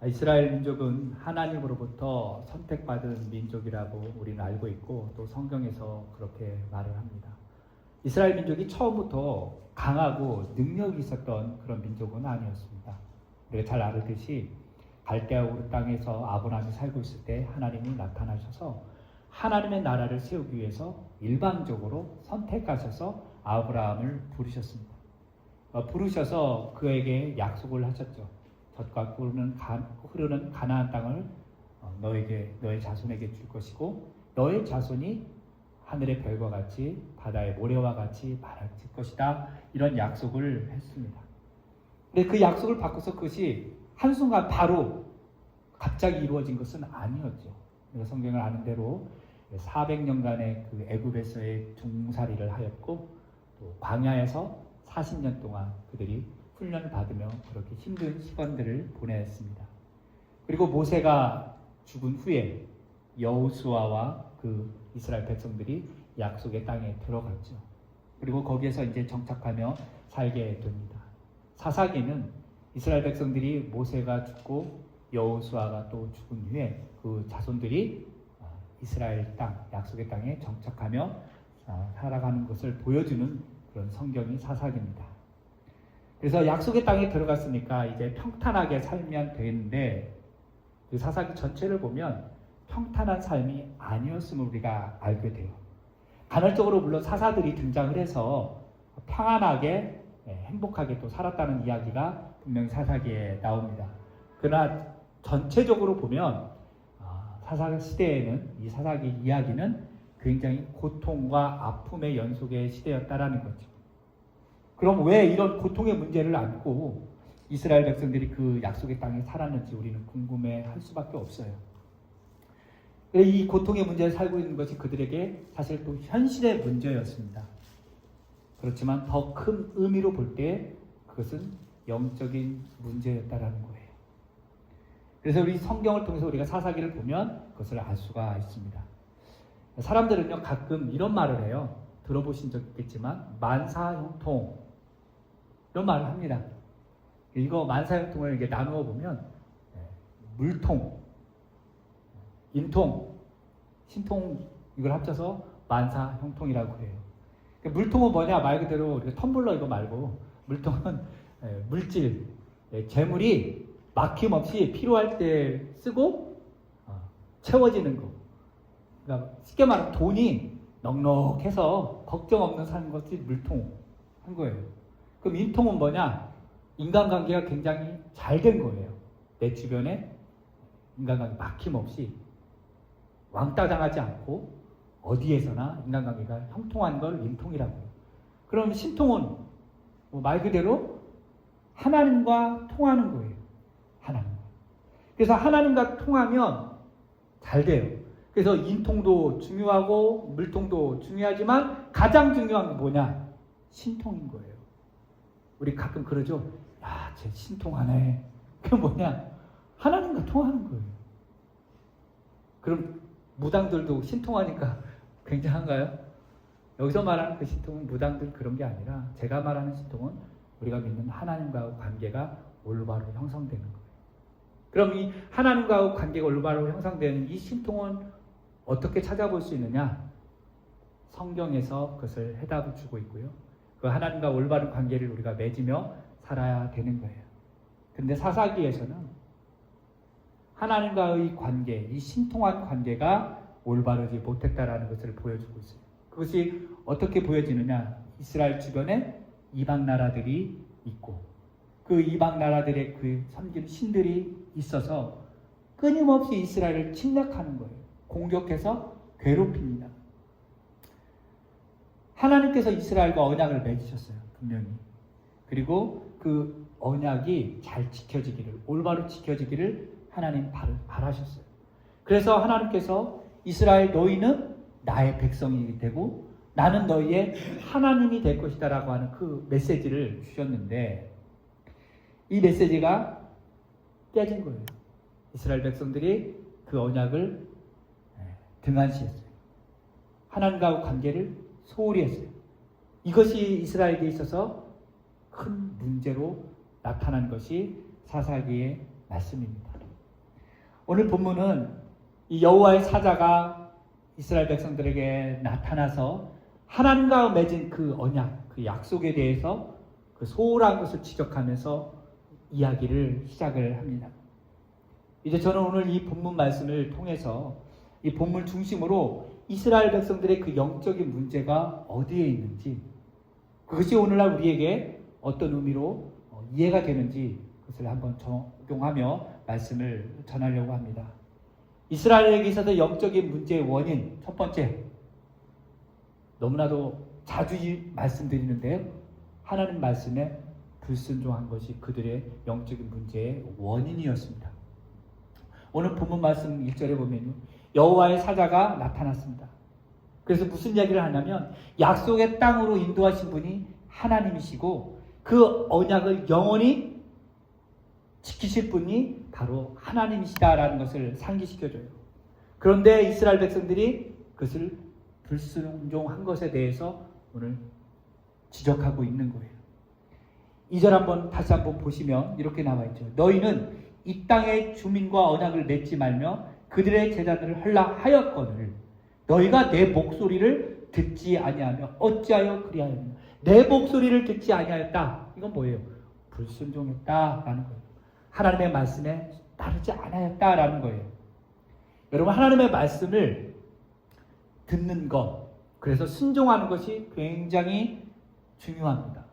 이스라엘 민족은 하나님으로부터 선택받은 민족이라고 우리는 알고 있고 또 성경에서 그렇게 말을 합니다. 이스라엘 민족이 처음부터 강하고 능력이 있었던 그런 민족은 아니었습니다. 우리가 잘 알듯이 갈대아 우르 땅에서 아브라함이 살고 있을 때 하나님이 나타나셔서 하나님의 나라를 세우기 위해서 일방적으로 선택하셔서 아브라함을 부르셨습니다. 부르셔서 그에게 약속을 하셨죠. 젖과 흐르는 가나안 땅을 너의 자손에게 줄 것이고 너의 자손이 하늘의 별과 같이 바다의 모래와 같이 많아질 것이다. 이런 약속을 했습니다. 근데 그 약속을 받고서 그것이 한순간 바로 갑자기 이루어진 것은 아니었죠. 성경을 아는 대로 400년간의 그 애굽에서의 종살이를 하였고 또 광야에서 40년 동안 그들이 훈련을 받으며 그렇게 힘든 시간들을 보냈습니다. 그리고 모세가 죽은 후에 여호수아와 그 이스라엘 백성들이 약속의 땅에 들어갔죠. 그리고 거기에서 이제 정착하며 살게 됩니다. 사사기는 이스라엘 백성들이 모세가 죽고 여호수아가 또 죽은 후에 그 자손들이 이스라엘 땅, 약속의 땅에 정착하며 살아가는 것을 보여주는 그런 성경이 사사기입니다. 그래서 약속의 땅에 들어갔으니까 이제 평탄하게 살면 되는데 그 사사기 전체를 보면 평탄한 삶이 아니었음을 우리가 알게 돼요. 간헐적으로 물론 사사들이 등장을 해서 평안하게 행복하게 또 살았다는 이야기가 분명히 사사기에 나옵니다. 그러나 전체적으로 보면 사사기 시대에는 이 사사기 이야기는 굉장히 고통과 아픔의 연속의 시대였다라는 거죠. 그럼 왜 이런 고통의 문제를 안고 이스라엘 백성들이 그 약속의 땅에 살았는지 우리는 궁금해할 수밖에 없어요. 이 고통의 문제를 살고 있는 것이 그들에게 사실 또 현실의 문제였습니다. 그렇지만 더 큰 의미로 볼 때 그것은 영적인 문제였다라는 거예요. 그래서 우리 성경을 통해서 우리가 사사기를 보면 그것을 알 수가 있습니다. 사람들은요 가끔 이런 말을 해요. 들어보신 적 있겠지만 만사형통 이런 말을 합니다. 이거 만사형통을 이렇게 나누어 보면 물통, 인통, 신통 이걸 합쳐서 만사형통이라고 해요. 물통은 뭐냐 말 그대로 텀블러 이거 말고 물통은 물질, 재물이 막힘없이 필요할 때 쓰고 채워지는 거. 그러니까 쉽게 말하면 돈이 넉넉해서 걱정 없는 사는 것이 물통 한 거예요. 그럼 인통은 뭐냐? 인간관계가 굉장히 잘 된 거예요. 내 주변에 인간관계 막힘없이 왕따 당하지 않고 어디에서나 인간관계가 형통한 걸 인통이라고 해요. 그럼 신통은 말 그대로 하나님과 통하는 거예요. 하나님. 그래서 하나님과 통하면 잘 돼요. 그래서 인통도 중요하고 물통도 중요하지만 가장 중요한 게 뭐냐? 신통인 거예요. 우리 가끔 그러죠. 야, 쟤 신통하네. 그게 뭐냐? 하나님과 통하는 거예요. 그럼 무당들도 신통하니까 굉장한가요? 여기서 말하는 그 신통은 무당들 그런 게 아니라 제가 말하는 신통은 우리가 믿는 하나님과 관계가 올바로 형성되는 거예요. 그럼 이 하나님과 관계가 올바로 형성되는 이 신통은 어떻게 찾아볼 수 있느냐? 성경에서 그것을 해답을 주고 있고요. 그 하나님과 올바른 관계를 우리가 맺으며 살아야 되는 거예요. 그런데 사사기에서는 하나님과의 관계, 이 신통한 관계가 올바르지 못했다라는 것을 보여주고 있어요. 그것이 어떻게 보여지느냐? 이스라엘 주변에 이방 나라들이 있고 그 이방 나라들의 그 섬기는 신들이 있어서 끊임없이 이스라엘을 침략하는 거예요. 공격해서 괴롭힙니다. 하나님께서 이스라엘과 언약을 맺으셨어요. 분명히. 그리고 그 언약이 잘 지켜지기를, 올바로 지켜지기를 하나님 바라셨어요. 그래서 하나님께서 이스라엘 너희는 나의 백성이 되고 나는 너희의 하나님이 될 것이다 라고 하는 그 메시지를 주셨는데 이 메시지가 깨진 거예요. 이스라엘 백성들이 그 언약을 등한시했어요. 하나님과 관계를 소홀히 했어요. 이것이 이스라엘에게 있어서 큰 문제로 나타난 것이 사사기의 말씀입니다. 오늘 본문은 이 여호와의 사자가 이스라엘 백성들에게 나타나서 하나님과 맺은 그 언약, 그 약속에 대해서 그 소홀한 것을 지적하면서 이야기를 시작을 합니다. 이제 저는 오늘 이 본문 말씀을 통해서 이 본문 중심으로 이스라엘 백성들의 그 영적인 문제가 어디에 있는지, 그것이 오늘날 우리에게 어떤 의미로 이해가 되는지 그것을 한번 적용하며 말씀을 전하려고 합니다. 이스라엘에게 있어서 영적인 문제의 원인, 첫 번째, 너무나도 자주 말씀드리는데요, 하나님 말씀에 불순종한 것이 그들의 영적인 문제의 원인이었습니다. 오늘 본문 말씀 1절에 보면요, 여호와의 사자가 나타났습니다. 그래서 무슨 이야기를 하냐면 약속의 땅으로 인도하신 분이 하나님이시고 그 언약을 영원히 지키실 분이 바로 하나님이시다라는 것을 상기시켜줘요. 그런데 이스라엘 백성들이 그것을 불순종한 것에 대해서 오늘 지적하고 있는 거예요. 2절 다시 한번 보시면 이렇게 나와 있죠. 너희는 이 땅의 주민과 언약을 맺지 말며 그들의 제자들을 헐락하였거늘 너희가 내 목소리를 듣지 아니하며 어찌하여 그리하였느냐. 내 목소리를 듣지 아니하였다. 이건 뭐예요? 불순종했다라는 거예요. 하나님의 말씀에 따르지 않았다라는 거예요. 여러분, 하나님의 말씀을 듣는 것, 그래서 순종하는 것이 굉장히 중요합니다.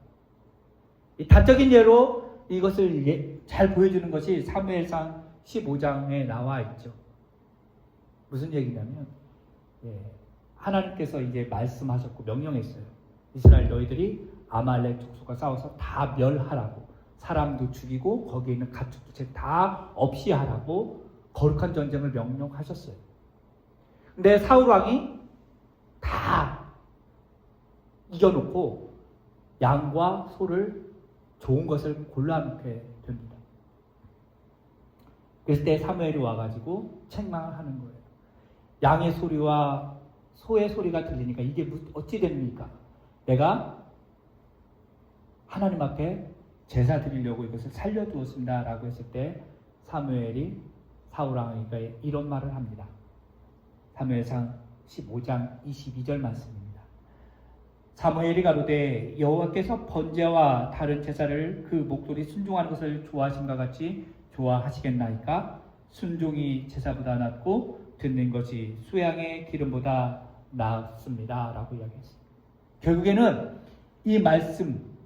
이 단적인 예로 이것을 잘 보여주는 것이 사무엘상 15장에 나와 있죠. 무슨 얘기냐면, 하나님께서 이제 말씀하셨고 명령했어요. 이스라엘 너희들이 아말렉 족속과 싸워서 다 멸하라고, 사람도 죽이고 거기에 있는 가축도 다 없이 하라고 거룩한 전쟁을 명령하셨어요. 근데 사울 왕이 다 이겨놓고 양과 소를 좋은 것을 골라놓게 됩니다. 그랬을 때 사무엘이 와가지고 책망을 하는 거예요. 양의 소리와 소의 소리가 들리니까 이게 어찌 됩니까? 내가 하나님 앞에 제사 드리려고 이것을 살려두었습니다 라고 했을 때 사무엘이 사울왕에게 이런 말을 합니다. 사무엘상 15장 22절 말씀입니다. 사무엘이 가로되 여호와께서 번제와 다른 제사를 그 목소리 순종하는 것을 좋아하신가 같이 좋아하시겠나이까? 순종이 제사보다 낫고 듣는 것이 수양의 기름보다 낫습니다 라고 이야기했습니다. 결국에는 이 말씀,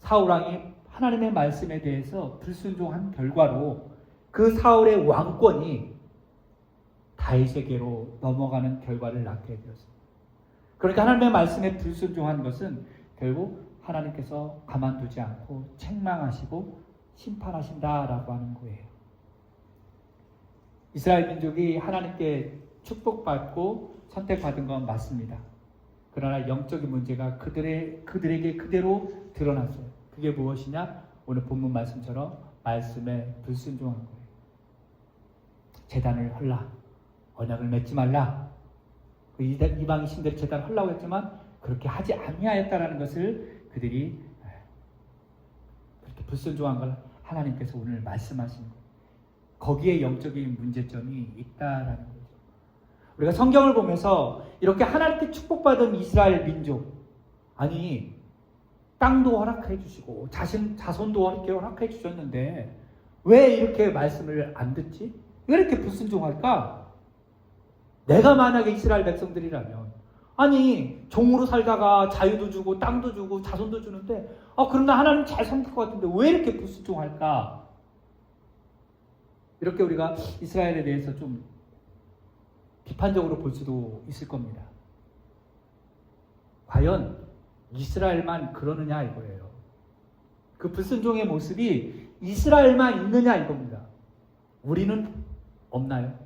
사울왕이 하나님의 말씀에 대해서 불순종한 결과로 그 사울의 왕권이 다윗에게로 넘어가는 결과를 낳게 되었습니다. 그러니까 하나님의 말씀에 불순종한 것은 결국 하나님께서 가만두지 않고 책망하시고 심판하신다라고 하는 거예요. 이스라엘 민족이 하나님께 축복받고 선택받은 건 맞습니다. 그러나 영적인 문제가 그들에게 그대로 드러났어요. 그게 무엇이냐? 오늘 본문 말씀처럼 말씀에 불순종한 거예요. 제단을 헐라, 언약을 맺지 말라. 그 이방인 신들의 제단을 헐라고 했지만 그렇게 하지 아니하였다라는 것을 그들이 그렇게 불순종한 걸 하나님께서 오늘 말씀하신 거예요. 거기에 영적인 문제점이 있다라는 거죠. 우리가 성경을 보면서 이렇게 하나님께 축복받은 이스라엘 민족, 아니 땅도 허락해 주시고 자손도 이렇게 허락해 주셨는데 왜 이렇게 말씀을 안 듣지? 왜 이렇게 불순종할까? 내가 만약에 이스라엘 백성들이라면, 아니 종으로 살다가 자유도 주고 땅도 주고 자손도 주는데 그러나 하나님 잘 섬길 것 같은데 왜 이렇게 불순종할까? 이렇게 우리가 이스라엘에 대해서 좀 비판적으로 볼 수도 있을 겁니다. 과연 이스라엘만 그러느냐 이거예요. 그 불순종의 모습이 이스라엘만 있느냐 이겁니다. 우리는 없나요?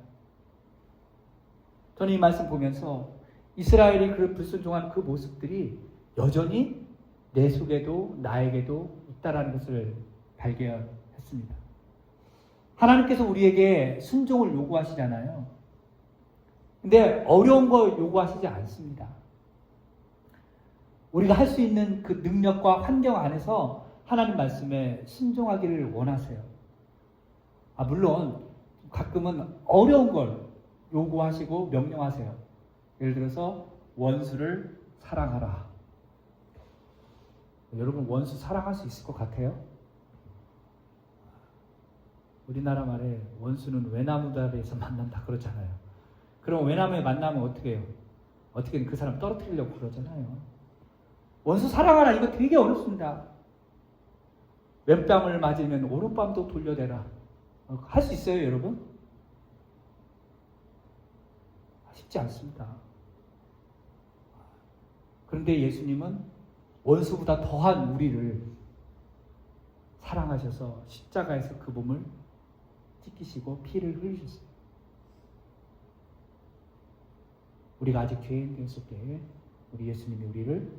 저는 이 말씀 보면서 이스라엘이 그 불순종한 그 모습들이 여전히 내 속에도 나에게도 있다라는 것을 발견했습니다. 하나님께서 우리에게 순종을 요구하시잖아요. 근데 어려운 거 요구하시지 않습니다. 우리가 할 수 있는 그 능력과 환경 안에서 하나님 말씀에 순종하기를 원하세요. 물론 가끔은 어려운 걸 요구하시고 명령하세요. 예를 들어서 원수를 사랑하라. 여러분 원수 사랑할 수 있을 것 같아요? 우리나라 말에 원수는 외나무다리에서 만난다 그러잖아요. 그럼 외나무에 만나면 어떻게 해요? 어떻게든 그 사람 떨어뜨리려고 그러잖아요. 원수 사랑하라 이거 되게 어렵습니다. 왼뺨을 맞으면 오른뺨도 돌려대라. 할 수 있어요 여러분? 쉽지 않습니다. 그런데 예수님은 원수보다 더한 우리를 사랑하셔서 십자가에서 그 몸을 찢기시고 피를 흘리셨어요. 우리가 아직 죄인 되었을 때 우리 예수님이 우리를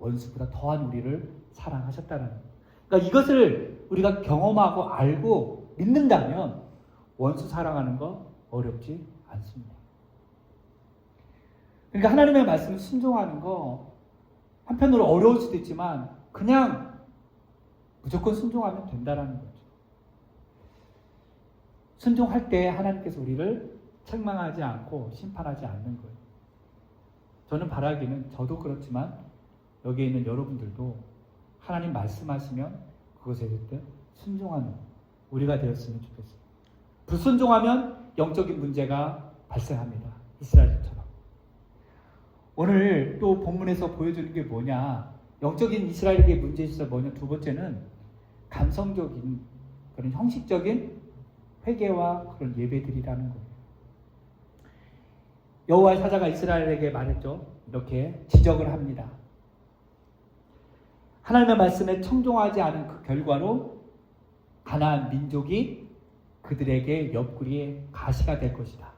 원수보다 더한 우리를 사랑하셨다는 거예요. 그러니까 이것을 우리가 경험하고 알고 믿는다면 원수 사랑하는 거 어렵지 않습니다. 그러니까 하나님의 말씀을 순종하는 거 한편으로 어려울 수도 있지만 그냥 무조건 순종하면 된다라는 거죠. 순종할 때 하나님께서 우리를 책망하지 않고 심판하지 않는 거예요. 저는 바라기는 저도 그렇지만 여기에 있는 여러분들도 하나님 말씀하시면 그것에 대해 순종하는 우리가 되었으면 좋겠어요. 불순종하면 영적인 문제가 발생합니다. 이스라엘처럼. 오늘 또 본문에서 보여주는 게 뭐냐? 영적인 이스라엘에게 문제가 있어 뭐냐? 두 번째는 감성적인 그런 형식적인 회개와 그런 예배들이라는 거예요. 여호와의 사자가 이스라엘에게 말했죠. 이렇게 지적을 합니다. 하나님의 말씀에 청종하지 않은 그 결과로 가나안 민족이 그들에게 옆구리에 가시가 될 것이다.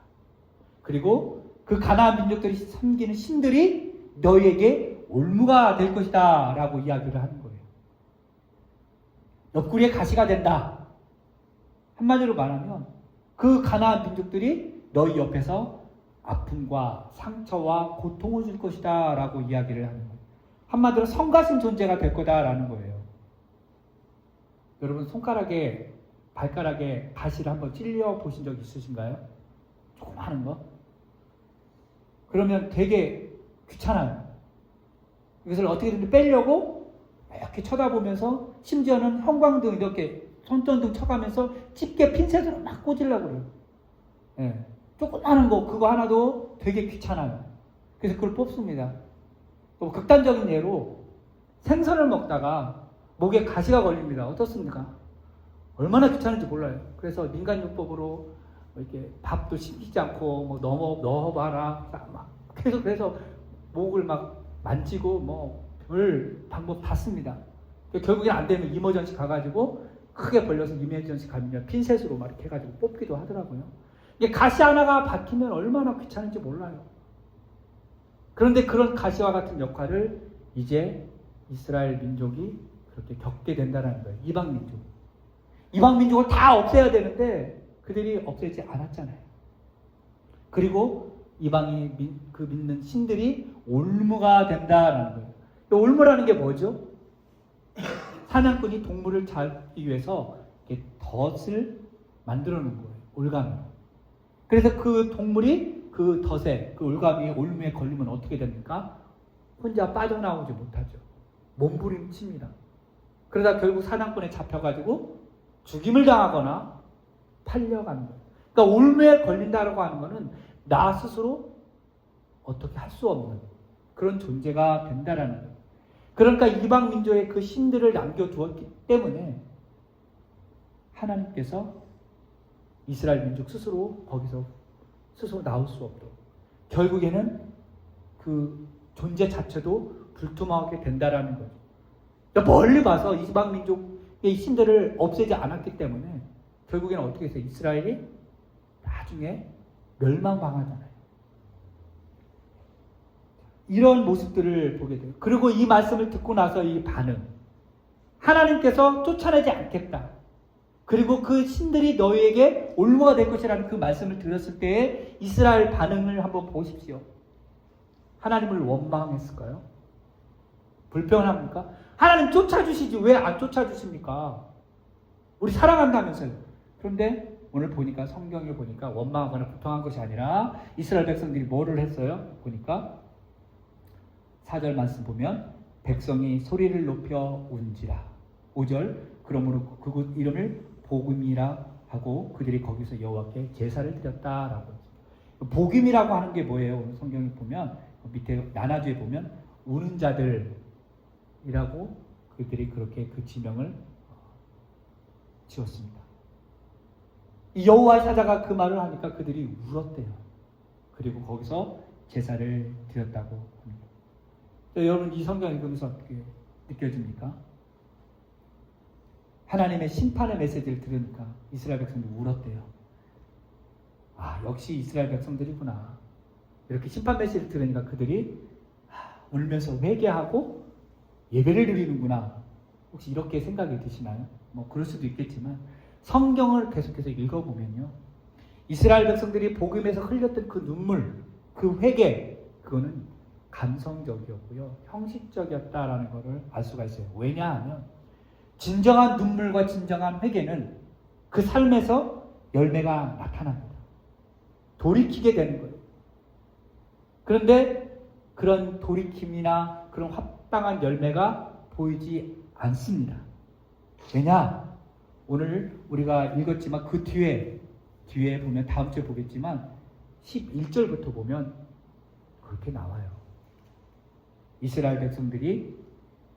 그리고 그 가나안 민족들이 섬기는 신들이 너희에게 올무가 될 것이다 라고 이야기를 하는 거예요. 옆구리에 가시가 된다. 한마디로 말하면 그 가나안 민족들이 너희 옆에서 아픔과 상처와 고통을 줄 것이다 라고 이야기를 하는 거예요. 한마디로 성가신 존재가 될 거다라는 거예요. 여러분 손가락에 발가락에 가시를 한번 찔려 보신 적 있으신가요? 조금 하는 거? 그러면 되게 귀찮아요. 이것을 어떻게든 빼려고 이렇게 쳐다보면서 심지어는 형광등 이렇게 손전등 쳐가면서 집게 핀셋으로 막 꽂으려고 그래요. 예. 조금 하는 거 그거 하나도 되게 귀찮아요. 그래서 그걸 뽑습니다. 또 극단적인 예로 생선을 먹다가 목에 가시가 걸립니다. 어떻습니까? 얼마나 귀찮은지 몰라요. 그래서 민간요법으로 이렇게 밥도 심기지 않고 뭐 넣어봐라 막 계속 그래서 목을 막 만지고 뭐 별 방법 다 씁니다. 결국엔 안 되면 이머전시 가가지고 크게 벌려서 이머전시 가면 핀셋으로 막 이렇게 해가지고 뽑기도 하더라고요. 이게 가시 하나가 박히면 얼마나 귀찮은지 몰라요. 그런데 그런 가시와 같은 역할을 이제 이스라엘 민족이 그렇게 겪게 된다는 거예요. 이방 민족. 이방 민족을 다 없애야 되는데 그들이 없애지 않았잖아요. 그리고 이방이 그 믿는 신들이 올무가 된다는 거예요. 올무라는 게 뭐죠? 사냥꾼이 동물을 잡기 위해서 이렇게 덫을 만들어 놓은 거예요. 올가미. 그래서 그 동물이 그 덫에, 그 올가미에 올무에 걸리면 어떻게 됩니까? 혼자 빠져나오지 못하죠. 몸부림칩니다. 그러다 결국 사냥꾼에 잡혀가지고 죽임을 당하거나 팔려가는 거예요. 그러니까 올무에 걸린다고 하는 것은 나 스스로 어떻게 할 수 없는 그런 존재가 된다라는 거예요. 그러니까 이방 민족의 그 신들을 남겨두었기 때문에 하나님께서 이스라엘 민족 스스로 거기서 스스로 나올 수 없도록 결국에는 그 존재 자체도 불투명하게 된다라는 거죠. 그러니까 멀리 봐서 이방 민족의 신들을 없애지 않았기 때문에 결국에는 어떻게 해서 이스라엘이 나중에 멸망당하잖아요. 이런 모습들을 보게 돼요. 그리고 이 말씀을 듣고 나서 이 반응. 하나님께서 쫓아내지 않겠다. 그리고 그 신들이 너희에게 올무가 될 것이라는 그 말씀을 들었을 때의 이스라엘 반응을 한번 보십시오. 하나님을 원망했을까요? 불평합니까? 하나님 쫓아주시지 왜 안 쫓아주십니까? 우리 사랑한다면서요. 그런데 오늘 보니까 성경에 보니까 원망하거나 부통한 것이 아니라 이스라엘 백성들이 뭐를 했어요? 보니까 4절 말씀 보면 백성이 소리를 높여 운지라. 5절 그러므로 그곳 이름을 복음이라 하고 그들이 거기서 여호와께 제사를 드렸다라고. 복음이라고 하는 게 뭐예요? 오늘 성경에 보면 밑에 나나주에 보면 우는 자들이라고 그들이 그렇게 그 지명을 지었습니다. 이 여호와의 사자가 그 말을 하니까 그들이 울었대요. 그리고 거기서 제사를 드렸다고 합니다. 여러분 이 성경 읽으면서 어떻게 느껴집니까? 하나님의 심판의 메시지를 들으니까 이스라엘 백성들이 울었대요. 아, 역시 이스라엘 백성들이구나. 이렇게 심판 메시지를 들으니까 그들이 울면서 회개하고 예배를 드리는구나. 혹시 이렇게 생각이 드시나요? 뭐 그럴 수도 있겠지만 성경을 계속해서 읽어보면요, 이스라엘 백성들이 복음에서 흘렸던 그 눈물, 그 회개, 그거는 감성적이었고요, 형식적이었다라는 것을 알 수가 있어요. 왜냐하면 진정한 눈물과 진정한 회개는 그 삶에서 열매가 나타납니다. 돌이키게 되는 거예요. 그런데 그런 돌이킴이나 그런 합당한 열매가 보이지 않습니다. 왜냐? 오늘 우리가 읽었지만 그 뒤에 보면 다음 주에 보겠지만 11절부터 보면 그렇게 나와요. 이스라엘 백성들이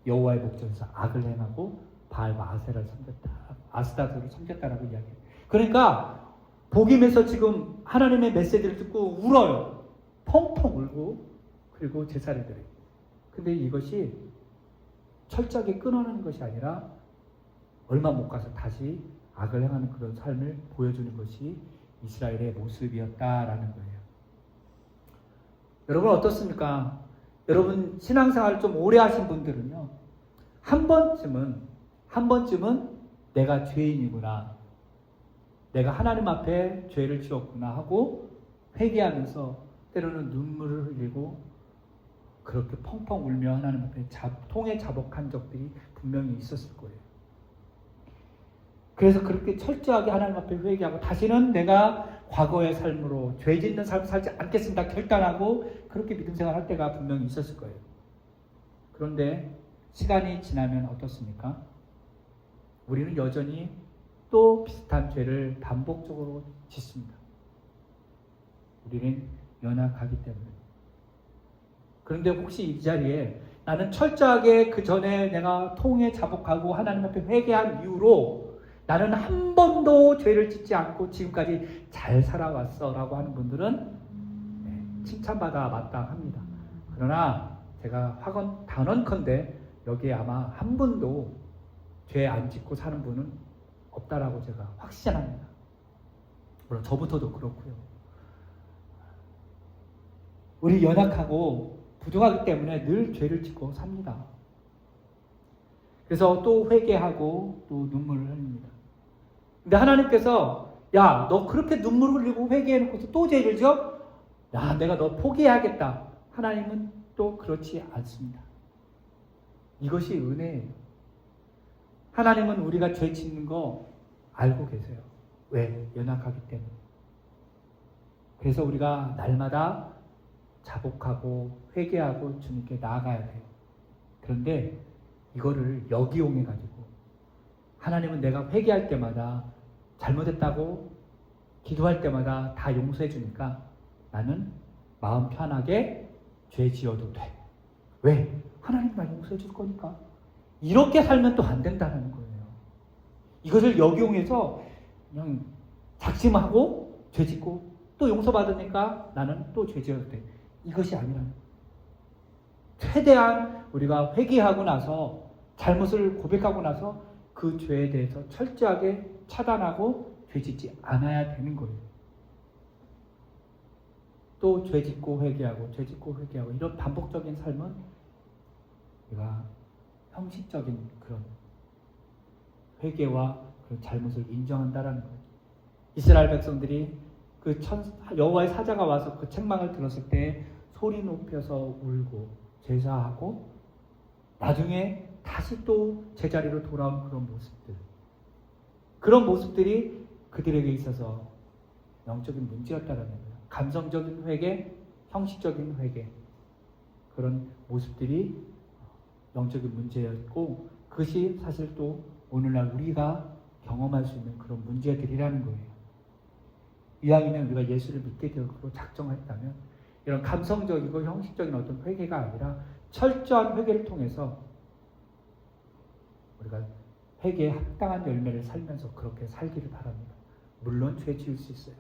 여호와의 목전에서 악을 행하고 바알과 아세라를 섬겼다, 아스타르를 섬겼다라고 이야기해요. 그러니까 복음에서 지금 하나님의 메시지를 듣고 울어요. 펑펑 울고 그리고 제사를 드려요. 근데 이것이 철저하게 끊어내는 것이 아니라 얼마 못 가서 다시 악을 행하는 그런 삶을 보여주는 것이 이스라엘의 모습이었다라는 거예요. 여러분 어떻습니까? 여러분 신앙생활을 좀 오래 하신 분들은요, 한 번쯤은 내가 죄인이구나, 내가 하나님 앞에 죄를 지었구나 하고 회개하면서 때로는 눈물을 흘리고 그렇게 펑펑 울며 하나님 앞에 통에 자복한 적들이 분명히 있었을 거예요. 그래서 그렇게 철저하게 하나님 앞에 회개하고 다시는 내가 과거의 삶으로 죄 짓는 삶을 살지 않겠습니다 결단하고 그렇게 믿음 생활할 때가 분명히 있었을 거예요. 그런데 시간이 지나면 어떻습니까? 우리는 여전히 또 비슷한 죄를 반복적으로 짓습니다. 우리는 연약하기 때문에. 그런데 혹시 이 자리에 나는 철저하게 그 전에 내가 통에 자복하고 하나님 앞에 회개한 이후로 나는 한 번도 죄를 짓지 않고 지금까지 잘 살아왔어 라고 하는 분들은 칭찬받아 마땅합니다. 그러나 제가 단언컨대 여기에 아마 한 분도 죄 안 짓고 사는 분은 없다라고 제가 확신합니다. 물론 저부터도 그렇고요. 우리 연약하고 부족하기 때문에 늘 죄를 짓고 삽니다. 그래서 또 회개하고 또 눈물을 흘립니다. 근데 하나님께서 야, 너 그렇게 눈물 흘리고 회개해놓고서 또 죄를 지어? 야, 내가 너 포기해야겠다. 하나님은 또 그렇지 않습니다. 이것이 은혜예요. 하나님은 우리가 죄 짓는 거 알고 계세요. 왜? 연약하기 때문에. 그래서 우리가 날마다 자복하고 회개하고 주님께 나아가야 돼요. 그런데 이거를 역이용해가지고 하나님은 내가 회개할 때마다 잘못했다고 기도할 때마다 다 용서해 주니까 나는 마음 편하게 죄 지어도 돼. 왜? 하나님 나 용서해 줄 거니까. 이렇게 살면 또 안 된다는 거예요. 이것을 역이용해서 그냥 작심하고 죄 짓고 또 용서받으니까 나는 또 죄 지어도 돼. 이것이 아니라는 거예요. 최대한 우리가 회개하고 나서 잘못을 고백하고 나서 그 죄에 대해서 철저하게 차단하고 죄 짓지 않아야 되는 거예요. 또 죄 짓고 회개하고 죄 짓고 회개하고 이런 반복적인 삶은 우리가 형식적인 그런 회개와 그런 잘못을 인정한다라는 거예요. 이스라엘 백성들이 그 여호와의 사자가 와서 그 책망을 들었을 때 소리 높여서 울고 제사하고 나중에 다시 또 제자리로 돌아온 그런 모습들이 그들에게 있어서 영적인 문제였다라는 거예요. 감성적인 회개, 형식적인 회개, 그런 모습들이 영적인 문제였고, 그것이 사실 또 오늘날 우리가 경험할 수 있는 그런 문제들이라는 거예요. 이왕이면 우리가 예수를 믿게 되도록 작정했다면 이런 감성적이고 형식적인 어떤 회개가 아니라 철저한 회개를 통해서 우리가 회개에 합당한 열매를 살면서 그렇게 살기를 바랍니다. 물론 죄 지을 수 있어요.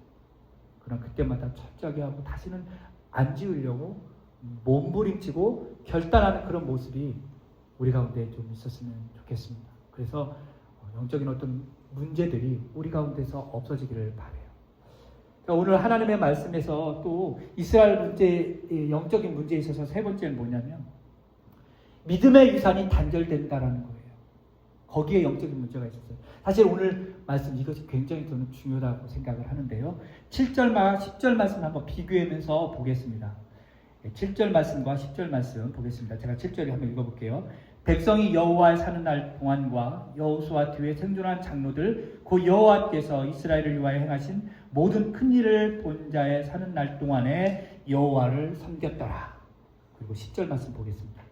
그럼 그때마다 철저하게 하고 다시는 안 지으려고 몸부림치고 결단하는 그런 모습이 우리 가운데 좀 있었으면 좋겠습니다. 그래서 영적인 어떤 문제들이 우리 가운데서 없어지기를 바라요. 오늘 하나님의 말씀에서 또 이스라엘 문제, 영적인 문제에 있어서 세 번째는 뭐냐면 믿음의 유산이 단절된다라는 거예요. 거기에 영적인 문제가 있었어요. 사실 오늘 말씀 이것이 굉장히 저는 중요하다고 생각을 하는데요. 7절과 10절 말씀 한번 비교하면서 보겠습니다. 7절 말씀과 10절 말씀 보겠습니다. 제가 7절에 한번 읽어볼게요. 백성이 여호와의 사는 날 동안과 여호수아 뒤에 생존한 장로들 곧 여호와께서 이스라엘을 위하여 행하신 모든 큰 일을 본 자의 사는 날 동안에 여호와를 섬겼더라. 그리고 10절 말씀 보겠습니다.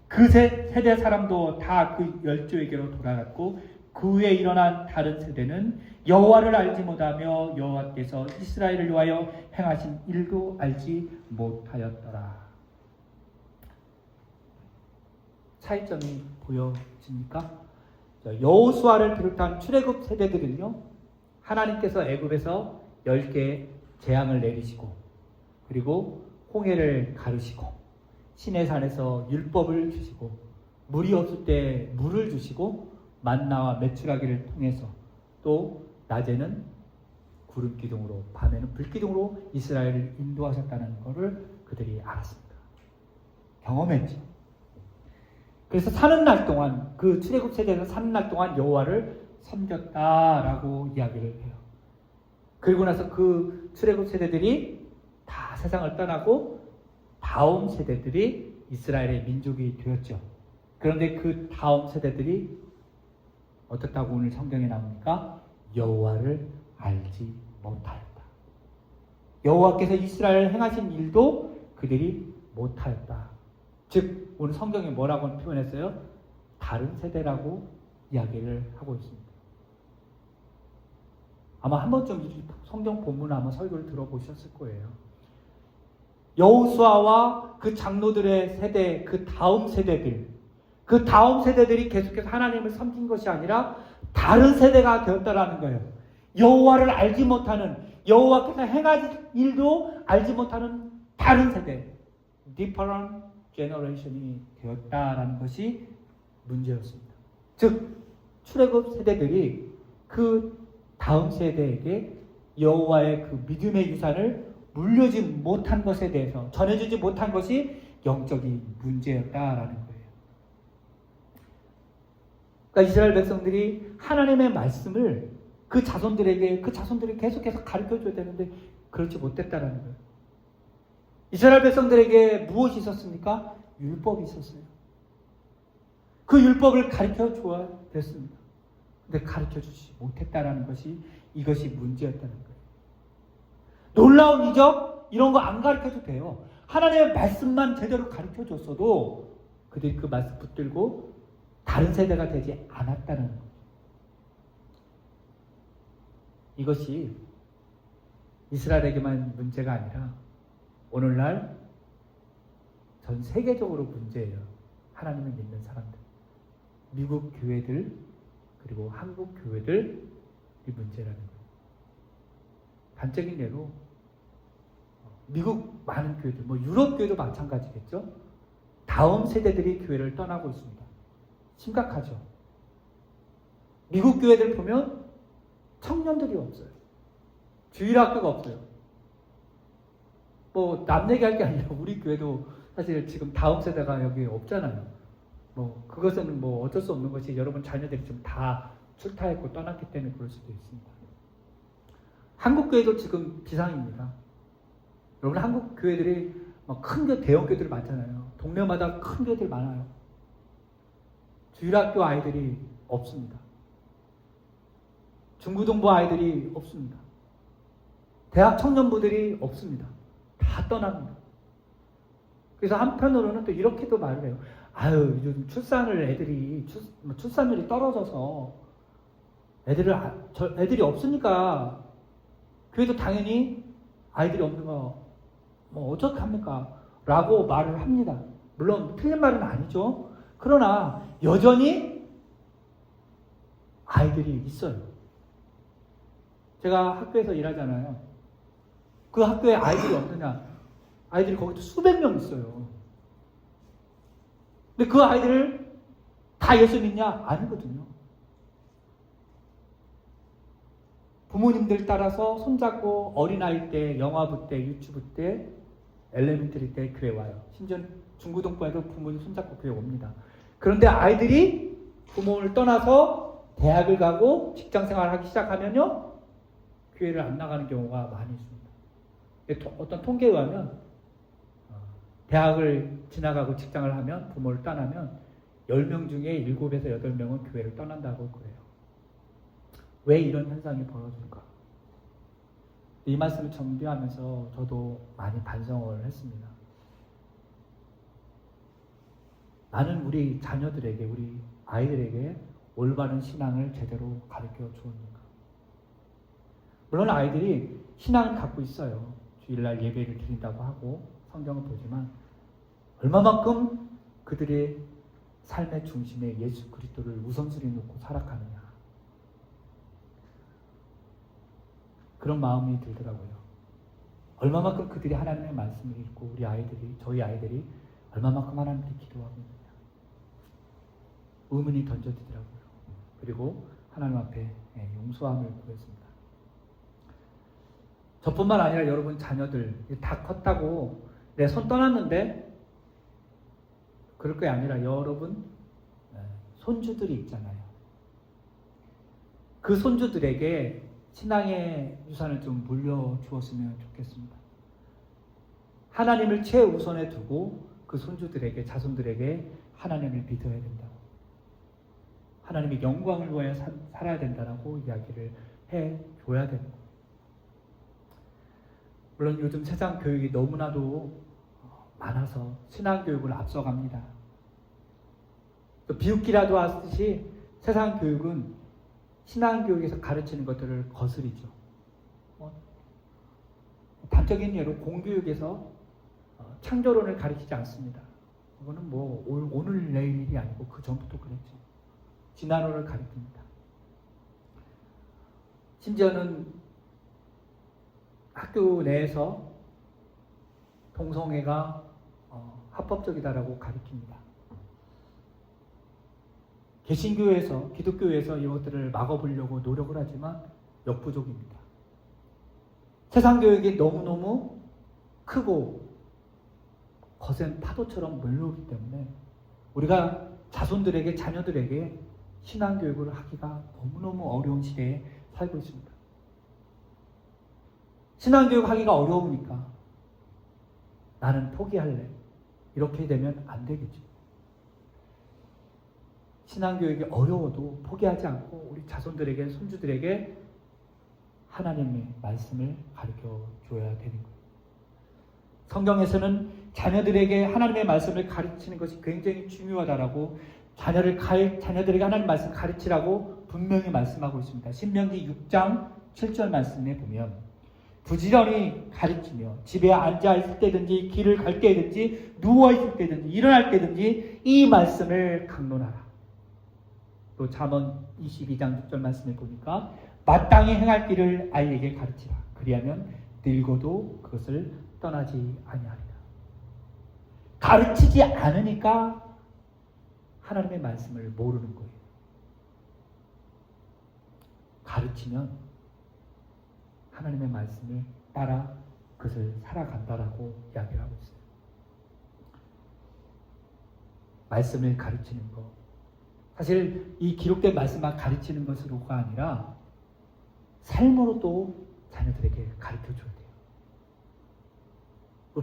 그 세대 사람도 다 그 열조에게로 돌아갔고 그 후에 일어난 다른 세대는 여호와를 알지 못하며 여호와께서 이스라엘을 위하여 행하신 일도 알지 못하였더라. 차이점이 보여집니까? 여호수아를 비롯한 출애굽 세대들은요, 하나님께서 애굽에서 10개의 재앙을 내리시고 그리고 홍해를 가르시고 시내산에서 율법을 주시고 물이 없을 때 물을 주시고 만나와 메추라기를 통해서 또 낮에는 구름 기둥으로 밤에는 불 기둥으로 이스라엘을 인도하셨다는 것을 그들이 알았습니다. 경험했죠. 그래서 사는 날 동안 그 출애굽 세대에서 사는 날 동안 여호와를 섬겼다라고 이야기를 해요. 그리고 나서 그 출애굽 세대들이 다 세상을 떠나고 다음 세대들이 이스라엘의 민족이 되었죠. 그런데 그 다음 세대들이 어떻다고 오늘 성경에 나옵니까? 여호와를 알지 못하였다. 여호와께서 이스라엘을 행하신 일도 그들이 못하였다. 즉 오늘 성경에 뭐라고 표현했어요? 다른 세대라고 이야기를 하고 있습니다. 아마 한 번쯤 이 성경 본문을 아마 설교를 들어보셨을 거예요. 여호수아와 그 장로들의 세대, 그 다음 세대들이 계속해서 하나님을 섬긴 것이 아니라 다른 세대가 되었다라는 거예요. 여호와를 알지 못하는, 여호와께서 행하신 일도 알지 못하는 다른 세대, different generation이 되었다라는 것이 문제였습니다. 즉 출애굽 세대들이 그 다음 세대에게 여호와의 그 믿음의 유산을 물려주지 못한 것에 대해서, 전해주지 못한 것이 영적인 문제였다라는 거예요. 그러니까 이스라엘 백성들이 하나님의 말씀을 그 자손들이 계속해서 가르쳐줘야 되는데 그렇지 못했다라는 거예요. 이스라엘 백성들에게 무엇이 있었습니까? 율법이 있었어요. 그 율법을 가르쳐줘야 됐습니다. 근데 가르쳐주지 못했다라는 것이, 이것이 문제였다는 거예요. 놀라운 이적 이런 거 안 가르쳐도 돼요. 하나님의 말씀만 제대로 가르쳐줬어도 그들이 그 말씀 붙들고 다른 세대가 되지 않았다는 거예요. 이것이 이스라엘에게만 문제가 아니라 오늘날 전 세계적으로 문제예요. 하나님을 믿는 사람들, 미국 교회들, 그리고 한국 교회들이 문제라는 거예요. 단적인 예로 미국 많은 교회들, 유럽 교회도 마찬가지겠죠. 다음 세대들이 교회를 떠나고 있습니다. 심각하죠. 미국 교회들 보면 청년들이 없어요. 주일학교가 없어요. 남 얘기할 게 아니라 우리 교회도 사실 지금 다음 세대가 여기 없잖아요. 그것은 어쩔 수 없는 것이 여러분 자녀들이 지금 다 출타했고 떠났기 때문에 그럴 수도 있습니다. 한국 교회도 지금 비상입니다. 여러분 한국 교회들이 큰 교회, 대형 교회들이 많잖아요. 동네마다 큰 교회들 많아요. 주일학교 아이들이 없습니다. 중고등부 아이들이 없습니다. 대학 청년부들이 없습니다. 다 떠납니다. 그래서 한편으로는 또 이렇게도 말을 해요. 아유, 요즘 출산율이 떨어져서 애들이 없으니까 교회도 당연히 아이들이 없는 거 뭐 어떡합니까? 라고 말을 합니다. 물론 틀린 말은 아니죠. 그러나 여전히 아이들이 있어요. 제가 학교에서 일하잖아요. 그 학교에 아이들이 없느냐? 아이들이 거기도 수백 명 있어요. 근데 그 아이들을 다 예수 믿냐? 아니거든요. 부모님들 따라서 손잡고 어린아이 때, 영화부 때, 유치부 때, 엘레멘터리 때 교회 와요. 심지어 중고등부에도 부모님 손잡고 교회 옵니다. 그런데 아이들이 부모를 떠나서 대학을 가고 직장생활을 하기 시작하면요, 교회를 안 나가는 경우가 많이 있습니다. 어떤 통계에 의하면 대학을 지나가고 직장을 하면, 부모를 떠나면 10명 중에 7에서 8명은 교회를 떠난다고 그래요. 왜 이런 현상이 벌어질까? 이 말씀을 준비하면서 저도 많이 반성을 했습니다. 나는 우리 자녀들에게, 우리 아이들에게 올바른 신앙을 제대로 가르쳐 주었는가? 물론 아이들이 신앙을 갖고 있어요. 주일날 예배를 드린다고 하고 성경을 보지만 얼마만큼 그들의 삶의 중심에 예수 그리스도를 우선순위에 놓고 살아가느냐, 그런 마음이 들더라고요. 얼마만큼 그들이 하나님의 말씀을 읽고 우리 아이들이, 저희 아이들이 얼마만큼 하나님께 기도하고 있느냐, 의문이 던져지더라고요. 그리고 하나님 앞에 용서함을 구했습니다. 저뿐만 아니라 여러분 자녀들 다 컸다고 내 손 떠났는데, 그럴 게 아니라 여러분 손주들이 있잖아요. 그 손주들에게 신앙의 유산을 좀 물려주었으면 좋겠습니다. 하나님을 최우선에 두고 그 손주들에게, 자손들에게 하나님을 믿어야 된다, 하나님의 영광을 위하여 살아야 된다라고 이야기를 해줘야 되는 거예요. 물론 요즘 세상 교육이 너무나도 많아서 신앙교육을 앞서갑니다. 또 비웃기라도 하듯이 세상 교육은 신앙교육에서 가르치는 것들을 거스리죠. 단적인 예로 공교육에서 창조론을 가르치지 않습니다. 그거는 뭐 오늘 내일 일이 아니고 그 전부터 그랬죠. 진화론을 가르칩니다. 심지어는 학교 내에서 동성애가 합법적이다라고 가르칩니다. 개신교에서, 기독교에서 이것들을 막아보려고 노력을 하지만 역부족입니다. 세상 교육이 너무너무 크고 거센 파도처럼 몰려오기 때문에 우리가 자손들에게, 자녀들에게 신앙교육을 하기가 너무너무 어려운 시대에 살고 있습니다. 신앙교육 하기가 어려우니까 나는 포기할래, 이렇게 되면 안 되겠죠. 신앙교육이 어려워도 포기하지 않고 우리 자손들에게, 손주들에게 하나님의 말씀을 가르쳐 줘야 되는 거예요. 성경에서는 자녀들에게 하나님의 말씀을 가르치는 것이 굉장히 중요하다라고, 자녀들에게 하나님의 말씀을 가르치라고 분명히 말씀하고 있습니다. 신명기 6장 7절 말씀에 보면 부지런히 가르치며 집에 앉아 있을 때든지 길을 갈 때든지 누워 있을 때든지 일어날 때든지 이 말씀을 강론하라. 또 잠언 22장 6절 말씀에 보니까 마땅히 행할 길을 아이에게 가르치라. 그리하면 늙어도 그것을 떠나지 아니하리라. 가르치지 않으니까 하나님의 말씀을 모르는 거예요. 가르치면 하나님의 말씀을 따라 그것을 살아간다라고 이야기를 하고 있어요. 말씀을 가르치는 것, 사실 이 기록된 말씀만 가르치는 것으로가 아니라 삶으로도 자녀들에게 가르쳐줘야 돼요.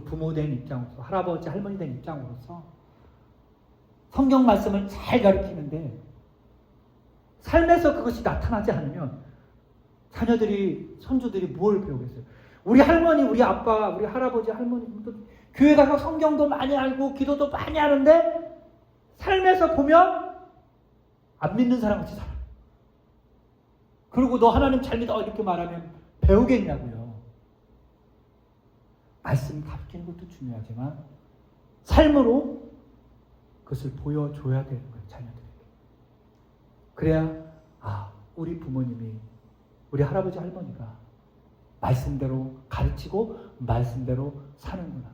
부모 된 입장으로서, 할아버지, 할머니 된 입장으로서 성경 말씀을 잘 가르치는데 삶에서 그것이 나타나지 않으면 자녀들이, 손주들이 뭘 배우겠어요? 우리 할머니, 우리 아빠, 우리 할아버지, 할머니도 교회 가서 성경도 많이 알고 기도도 많이 하는데 삶에서 보면 안 믿는 사람 같이 살아. 그리고 너 하나님 잘 믿어 이렇게 말하면 배우겠냐고요. 말씀 가르치는 것도 중요하지만 삶으로 그것을 보여줘야 되는 거예요. 자녀들에게. 그래야 우리 부모님이, 우리 할아버지 할머니가 말씀대로 가르치고 말씀대로 사는구나.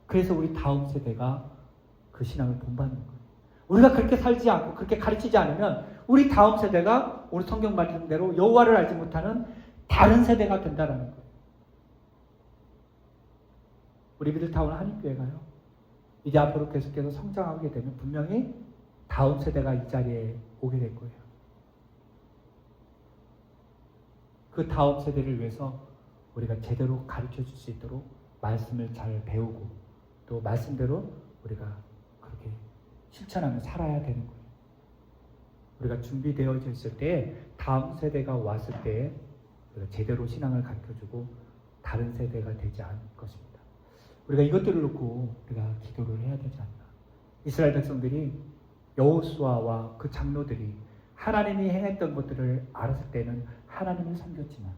그래서 우리 다음 세대가 그 신앙을 본받는 거예요. 우리가 그렇게 살지 않고 그렇게 가르치지 않으면 우리 다음 세대가 오늘 성경 말씀대로 여호와를 알지 못하는 다른 세대가 된다는 거예요. 우리 미들타운 한인교회가요, 이제 앞으로 계속해서 성장하게 되면 분명히 다음 세대가 이 자리에 오게 될 거예요. 그 다음 세대를 위해서 우리가 제대로 가르쳐 줄 수 있도록 말씀을 잘 배우고 또 말씀대로 우리가 그렇게 실천하며 살아야 되는 거예요. 우리가 준비되어져 있을 때 다음 세대가 왔을 때 우리가 제대로 신앙을 가르쳐주고 다른 세대가 되지 않을 것입니다. 우리가 이것들을 놓고 우리가 기도를 해야 되지 않나. 이스라엘 백성들이 여호수아와 그 장로들이 하나님이 행했던 것들을 알았을 때는 하나님을 섬겼지만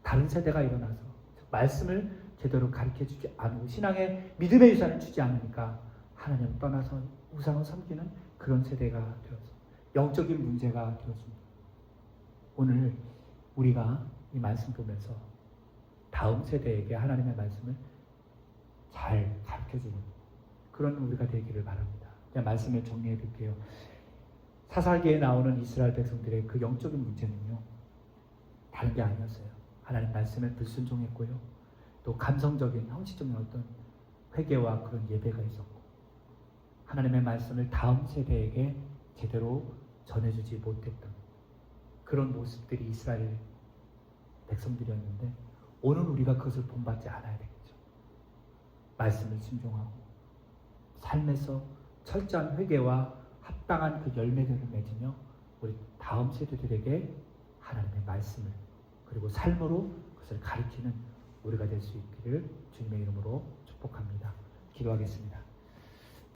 다른 세대가 일어나서 말씀을 제대로 가르쳐주지 않고 신앙의 믿음의 유산을 주지 않으니까 하나님을 떠나서 우상을 섬기는 그런 세대가 되어서 영적인 문제가 되었습니다. 오늘 우리가 이 말씀 보면서 다음 세대에게 하나님의 말씀을 잘 가르쳐주는 그런 우리가 되기를 바랍니다. 그냥 말씀을 정리해 볼게요. 사사기에 나오는 이스라엘 백성들의 그 영적인 문제는요, 다른 게 아니었어요. 하나님 말씀에 불순종했고요, 또 감성적인 형식적인 어떤 회개와 그런 예배가 있었고, 하나님의 말씀을 다음 세대에게 제대로 전해주지 못했던 그런 모습들이 이스라엘 백성들이었는데, 오늘 우리가 그것을 본받지 않아야 되겠죠. 말씀을 순종하고 삶에서 철저한 회개와 합당한 그 열매들을 맺으며 우리 다음 세대들에게 하나님의 말씀을 그리고 삶으로 그것을 가르치는 우리가 될 수 있기를 주님의 이름으로 축복합니다. 기도하겠습니다.